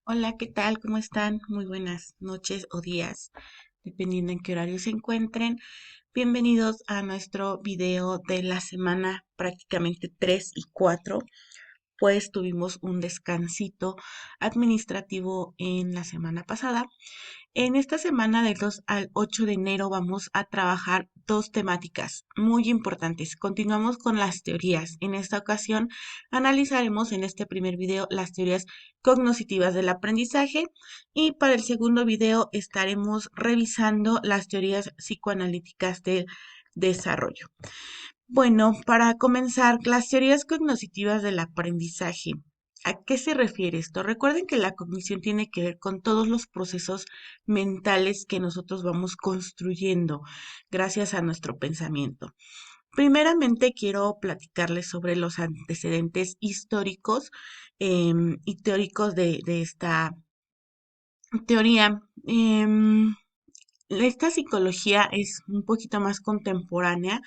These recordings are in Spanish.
Hola, ¿qué tal? ¿Cómo están? Muy buenas noches o días, dependiendo en qué horario se encuentren. Bienvenidos a nuestro video de la semana prácticamente 3 y 4, pues tuvimos un descansito administrativo en la semana pasada. En esta semana del 2 al 8 de enero vamos a trabajar dos temáticas muy importantes. Continuamos con las teorías. En esta ocasión analizaremos en este primer video las teorías cognitivas del aprendizaje y para el segundo video estaremos revisando las teorías psicoanalíticas del desarrollo. Bueno, para comenzar, las teorías cognitivas del aprendizaje. ¿A qué se refiere esto? Recuerden que la cognición tiene que ver con todos los procesos mentales que nosotros vamos construyendo gracias a nuestro pensamiento. Primeramente, quiero platicarles sobre los antecedentes históricos y teóricos de esta teoría. Esta psicología es un poquito más contemporánea,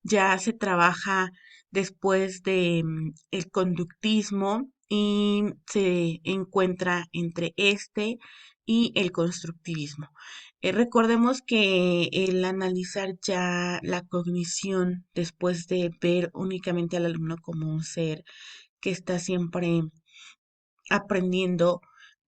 ya se trabaja después de el conductismo y se encuentra entre este y el constructivismo. Recordemos que el analizar ya la cognición después de ver únicamente al alumno como un ser que está siempre aprendiendo,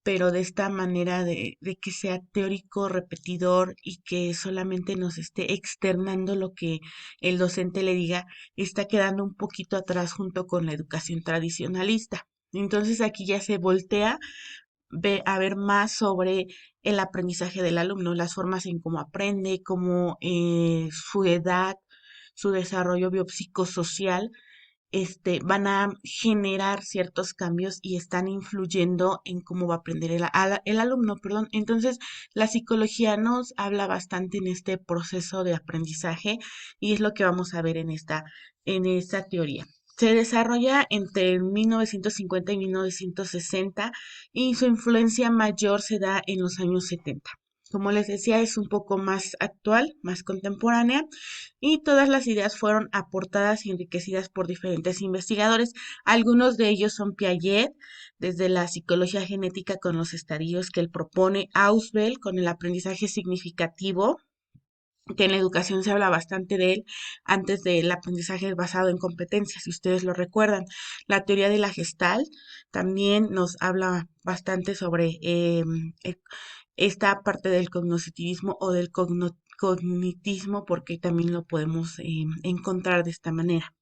pero de esta manera de que sea teórico, repetidor y que solamente nos esté externando lo que el docente le diga, está quedando un poquito atrás junto con la educación tradicionalista. Entonces aquí ya se voltea a ver más sobre el aprendizaje del alumno, las formas en cómo aprende, cómo su edad, su desarrollo biopsicosocial van a generar ciertos cambios y están influyendo en cómo va a aprender el alumno, perdón. Entonces, la psicología nos habla bastante en este proceso de aprendizaje y es lo que vamos a ver en esta teoría. Se desarrolla entre 1950 y 1960 y su influencia mayor se da en los años 70. Como les decía, es un poco más actual, más contemporánea, y todas las ideas fueron aportadas y enriquecidas por diferentes investigadores. Algunos de ellos son Piaget, desde la psicología genética con los estadios que él propone, Ausubel con el aprendizaje significativo, que en la educación se habla bastante de él antes del aprendizaje basado en competencias, si ustedes lo recuerdan. La teoría de la Gestalt también nos habla bastante sobre esta parte del cognitivismo o del cognitismo, porque también lo podemos encontrar de esta manera.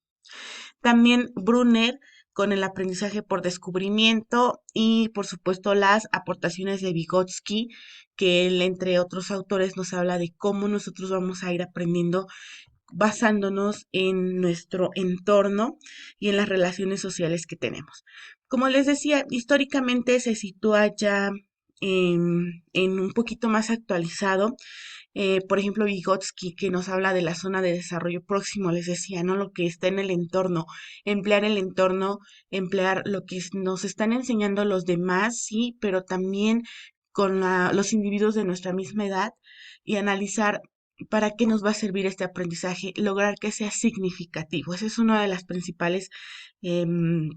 También Brunner con el aprendizaje por descubrimiento y por supuesto las aportaciones de Vygotsky, que él entre otros autores nos habla de cómo nosotros vamos a ir aprendiendo basándonos en nuestro entorno y en las relaciones sociales que tenemos. Como les decía, históricamente se sitúa ya en un poquito más actualizado. Por ejemplo, Vygotsky, que nos habla de la zona de desarrollo próximo, les decía, ¿no? Lo que está en el entorno, emplear lo que nos están enseñando los demás, sí, pero también con los individuos de nuestra misma edad y analizar para qué nos va a servir este aprendizaje, lograr que sea significativo. Esa es una de las principales em,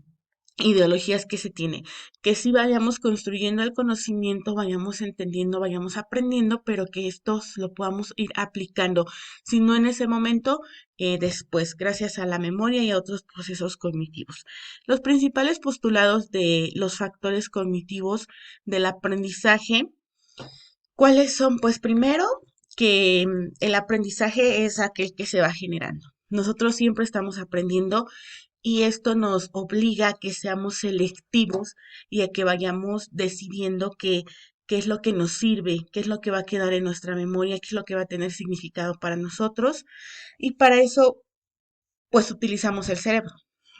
ideologías que se tiene, que si vayamos construyendo el conocimiento, vayamos entendiendo, vayamos aprendiendo, pero que esto lo podamos ir aplicando, si no en ese momento, después, gracias a la memoria y a otros procesos cognitivos. Los principales postulados de los factores cognitivos del aprendizaje, ¿cuáles son? Pues primero, que el aprendizaje es aquel que se va generando. Nosotros siempre estamos aprendiendo y esto nos obliga a que seamos selectivos y a que vayamos decidiendo qué es lo que nos sirve, qué es lo que va a quedar en nuestra memoria, qué es lo que va a tener significado para nosotros. Y para eso, pues utilizamos el cerebro.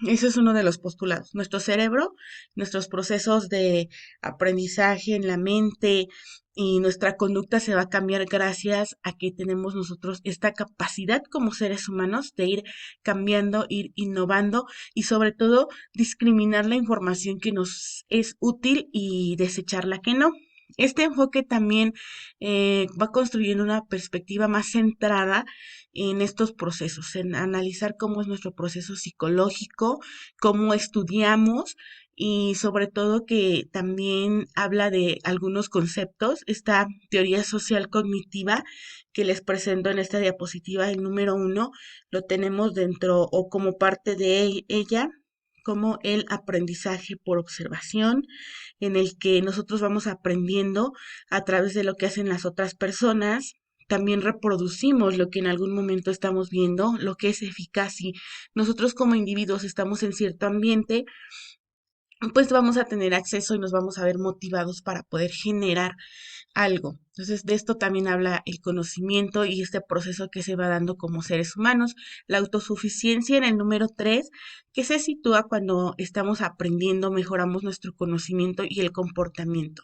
Eso es uno de los postulados. Nuestro cerebro, nuestros procesos de aprendizaje en la mente y nuestra conducta se va a cambiar gracias a que tenemos nosotros esta capacidad como seres humanos de ir cambiando, ir innovando y sobre todo discriminar la información que nos es útil y desechar la que no. Este enfoque también va construyendo una perspectiva más centrada en estos procesos, en analizar cómo es nuestro proceso psicológico, cómo estudiamos y sobre todo que también habla de algunos conceptos. Esta teoría social cognitiva que les presento en esta diapositiva, el número uno, lo tenemos dentro o como parte de ella como el aprendizaje por observación, en el que nosotros vamos aprendiendo a través de lo que hacen las otras personas. También reproducimos lo que en algún momento estamos viendo, lo que es eficaz. Si nosotros como individuos estamos en cierto ambiente, pues vamos a tener acceso y nos vamos a ver motivados para poder generar algo. Entonces, de esto también habla el conocimiento y este proceso que se va dando como seres humanos. La autosuficiencia en el número 3, que se sitúa cuando estamos aprendiendo, mejoramos nuestro conocimiento y el comportamiento.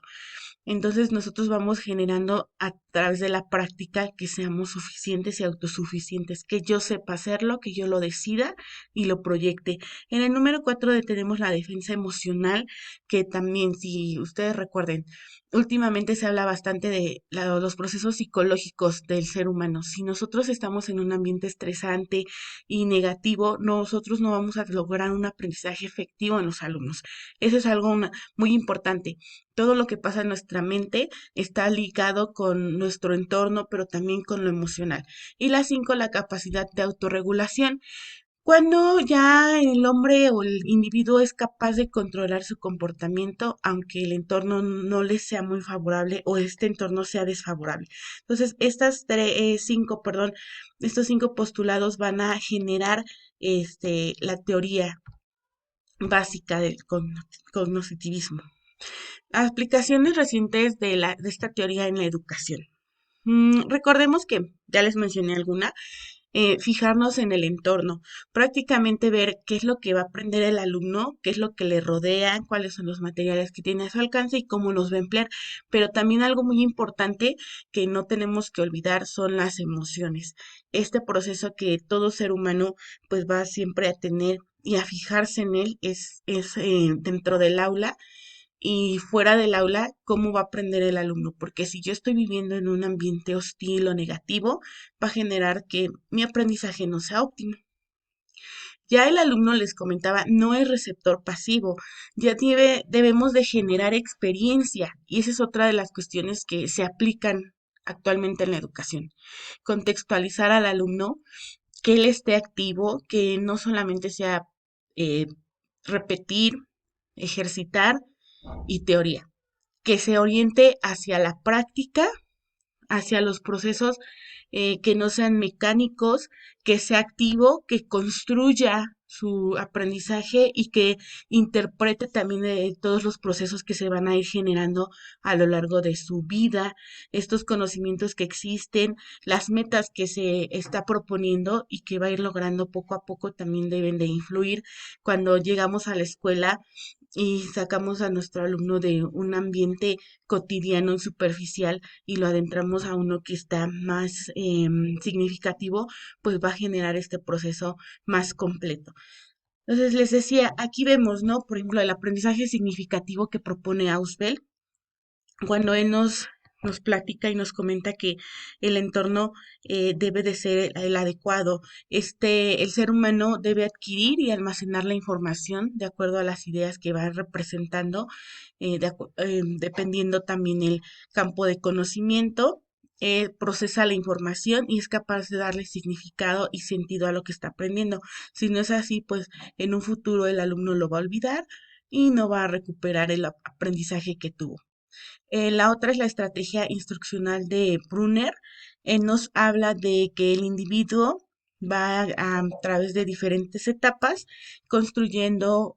Entonces nosotros vamos generando a través de la práctica que seamos suficientes y autosuficientes, que yo sepa hacerlo, que yo lo decida y lo proyecte. En el número 4 tenemos la defensa emocional, que también, si ustedes recuerden, últimamente se habla bastante de los procesos psicológicos del ser humano. Si nosotros estamos en un ambiente estresante y negativo, nosotros no vamos a lograr un aprendizaje efectivo en los alumnos. Eso es algo muy importante. Todo lo que pasa en nuestra mente está ligado con nuestro entorno, pero también con lo emocional. Y la 5, la capacidad de autorregulación. Cuando ya el hombre o el individuo es capaz de controlar su comportamiento, aunque el entorno no le sea muy favorable o este entorno sea desfavorable. Entonces, estos cinco postulados van a generar la teoría básica del cognitivismo. Aplicaciones recientes de esta teoría en la educación. Recordemos que ya les mencioné alguna, fijarnos en el entorno, prácticamente ver qué es lo que va a aprender el alumno, qué es lo que le rodea, cuáles son los materiales que tiene a su alcance y cómo los va a emplear. Pero también algo muy importante que no tenemos que olvidar son las emociones. Este proceso que todo ser humano pues va siempre a tener y a fijarse en él es dentro del aula y fuera del aula, cómo va a aprender el alumno, porque si yo estoy viviendo en un ambiente hostil o negativo, va a generar que mi aprendizaje no sea óptimo. Ya el alumno, les comentaba, no es receptor pasivo, debemos de generar experiencia y esa es otra de las cuestiones que se aplican actualmente en la educación. Contextualizar al alumno, que él esté activo, que no solamente sea eh, repetir, ejercitar y teoría, que se oriente hacia la práctica, hacia los procesos que no sean mecánicos, que sea activo, que construya su aprendizaje y que interprete también todos los procesos que se van a ir generando a lo largo de su vida, estos conocimientos que existen, las metas que se está proponiendo y que va a ir logrando poco a poco también deben de influir cuando llegamos a la escuela y sacamos a nuestro alumno de un ambiente cotidiano y superficial y lo adentramos a uno que está más significativo, pues va a generar este proceso más completo. Entonces les decía, aquí vemos, ¿no? Por ejemplo, el aprendizaje significativo que propone Ausubel cuando él nos platica y nos comenta que el entorno debe de ser el adecuado. El ser humano debe adquirir y almacenar la información de acuerdo a las ideas que va representando, dependiendo también el campo de conocimiento. Procesa la información y es capaz de darle significado y sentido a lo que está aprendiendo. Si no es así, pues en un futuro el alumno lo va a olvidar y no va a recuperar el aprendizaje que tuvo. La otra es la estrategia instruccional de Brunner. Nos habla de que el individuo va a través de diferentes etapas construyendo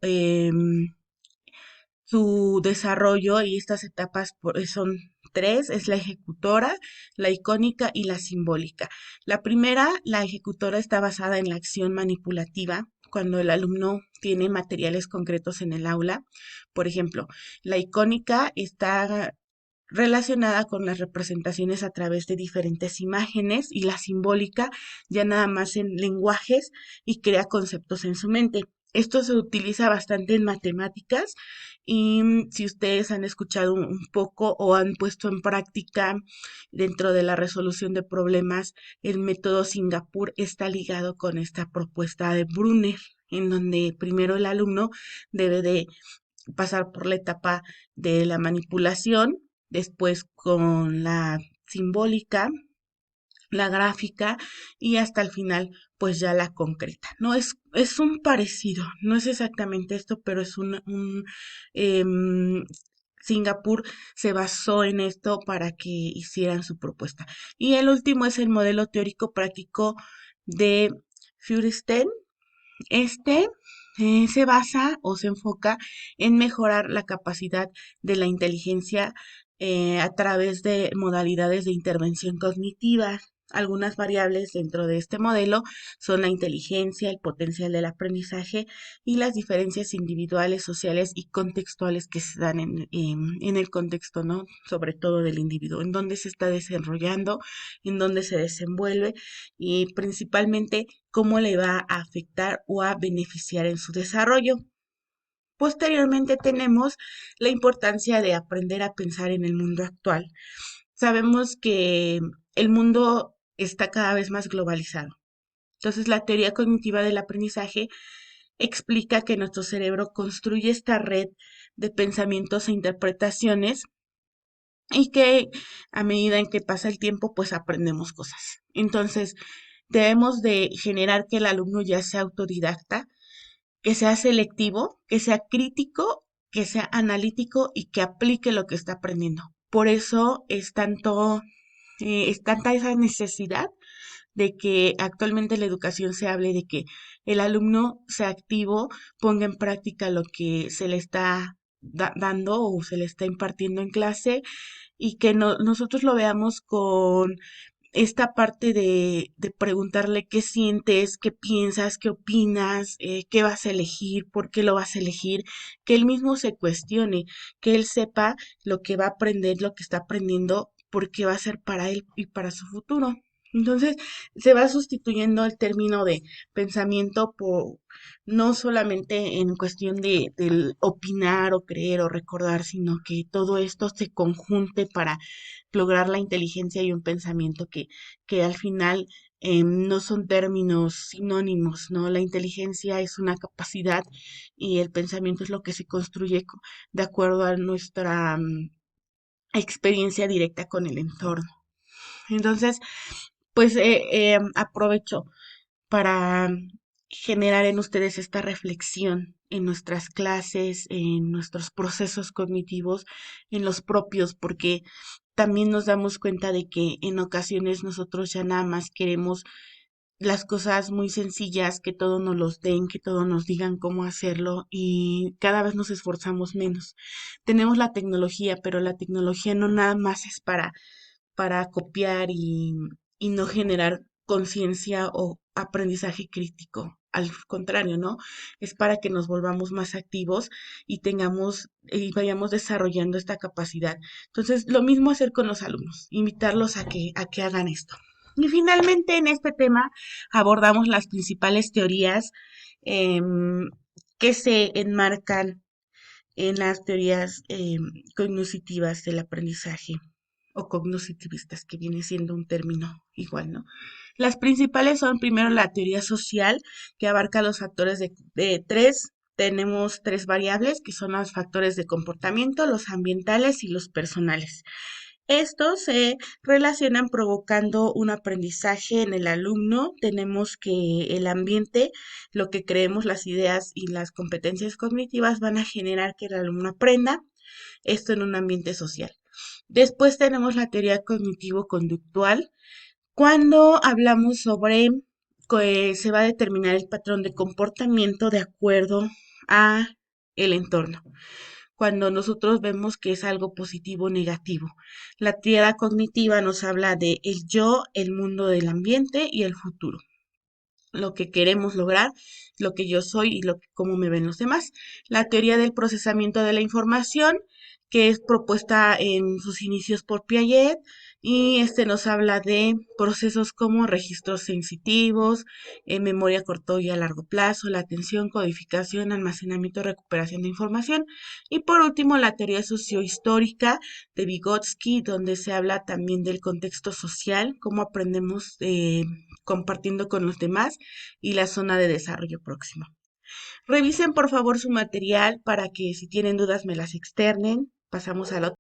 su desarrollo y estas etapas son tres, es la ejecutora, la icónica y la simbólica. La primera, la ejecutora, está basada en la acción manipulativa, cuando el alumno tiene materiales concretos en el aula. Por ejemplo, la icónica está relacionada con las representaciones a través de diferentes imágenes y la simbólica ya nada más en lenguajes y crea conceptos en su mente. Esto se utiliza bastante en matemáticas y si ustedes han escuchado un poco o han puesto en práctica dentro de la resolución de problemas, el método Singapur está ligado con esta propuesta de Brunner, en donde primero el alumno debe de pasar por la etapa de la manipulación, después con la simbólica, la gráfica y hasta el final pues ya la concreta. No es un parecido, no es exactamente esto, pero es em, Singapur se basó en esto para que hicieran su propuesta. Y el último es el modelo teórico práctico de Feuerstein. Este se basa o se enfoca en mejorar la capacidad de la inteligencia a través de modalidades de intervención cognitiva. Algunas variables dentro de este modelo son la inteligencia, el potencial del aprendizaje y las diferencias individuales, sociales y contextuales que se dan en el contexto, ¿no? Sobre todo del individuo, en dónde se está desarrollando, en dónde se desenvuelve y principalmente cómo le va a afectar o a beneficiar en su desarrollo. Posteriormente tenemos la importancia de aprender a pensar en el mundo actual. Sabemos que el mundo está cada vez más globalizado. Entonces, la teoría cognitiva del aprendizaje explica que nuestro cerebro construye esta red de pensamientos e interpretaciones y que a medida en que pasa el tiempo, pues aprendemos cosas. Entonces, debemos de generar que el alumno ya sea autodidacta, que sea selectivo, que sea crítico, que sea analítico y que aplique lo que está aprendiendo. Por eso es tanta esa necesidad de que actualmente en la educación se hable de que el alumno sea activo, ponga en práctica lo que se le está dando o se le está impartiendo en clase y que nosotros lo veamos con esta parte de preguntarle qué sientes, qué piensas, qué opinas, qué vas a elegir, por qué lo vas a elegir, que él mismo se cuestione, que él sepa lo que va a aprender, lo que está aprendiendo, porque va a ser para él y para su futuro. Entonces, se va sustituyendo el término de pensamiento por no solamente en cuestión del opinar o creer o recordar, sino que todo esto se conjunte para lograr la inteligencia y un pensamiento que al final no son términos sinónimos, ¿no? La inteligencia es una capacidad y el pensamiento es lo que se construye de acuerdo a nuestra experiencia directa con el entorno. Entonces, pues aprovecho para generar en ustedes esta reflexión en nuestras clases, en nuestros procesos cognitivos, en los propios, porque también nos damos cuenta de que en ocasiones nosotros ya nada más queremos las cosas muy sencillas, que todo nos los den, que todo nos digan cómo hacerlo y cada vez nos esforzamos menos. Tenemos la tecnología, pero la tecnología no nada más es para copiar y no generar conciencia o aprendizaje crítico. Al contrario, ¿no? Es para que nos volvamos más activos y tengamos y vayamos desarrollando esta capacidad. Entonces, lo mismo hacer con los alumnos, invitarlos a que hagan esto. Y finalmente, en este tema abordamos las principales teorías que se enmarcan en las teorías cognitivas del aprendizaje o cognitivistas, que viene siendo un término igual, ¿no? Las principales son primero la teoría social, que abarca los factores de tres. Tenemos tres variables, que son los factores de comportamiento, los ambientales y los personales. Estos se relacionan provocando un aprendizaje en el alumno. Tenemos que el ambiente, lo que creemos, las ideas y las competencias cognitivas van a generar que el alumno aprenda esto en un ambiente social. Después tenemos la teoría cognitivo-conductual. Cuando hablamos sobre que se va a determinar el patrón de comportamiento de acuerdo a el entorno. Cuando nosotros vemos que es algo positivo o negativo. La teoría cognitiva nos habla de el yo, el mundo del ambiente y el futuro. Lo que queremos lograr, lo que yo soy y cómo me ven los demás. La teoría del procesamiento de la información, que es propuesta en sus inicios por Piaget, y este nos habla de procesos como registros sensitivos, memoria a corto y a largo plazo, la atención, codificación, almacenamiento, recuperación de información. Y por último, la teoría sociohistórica de Vygotsky, donde se habla también del contexto social, cómo aprendemos compartiendo con los demás y la zona de desarrollo próximo. Revisen por favor su material para que si tienen dudas me las externen. Pasamos a la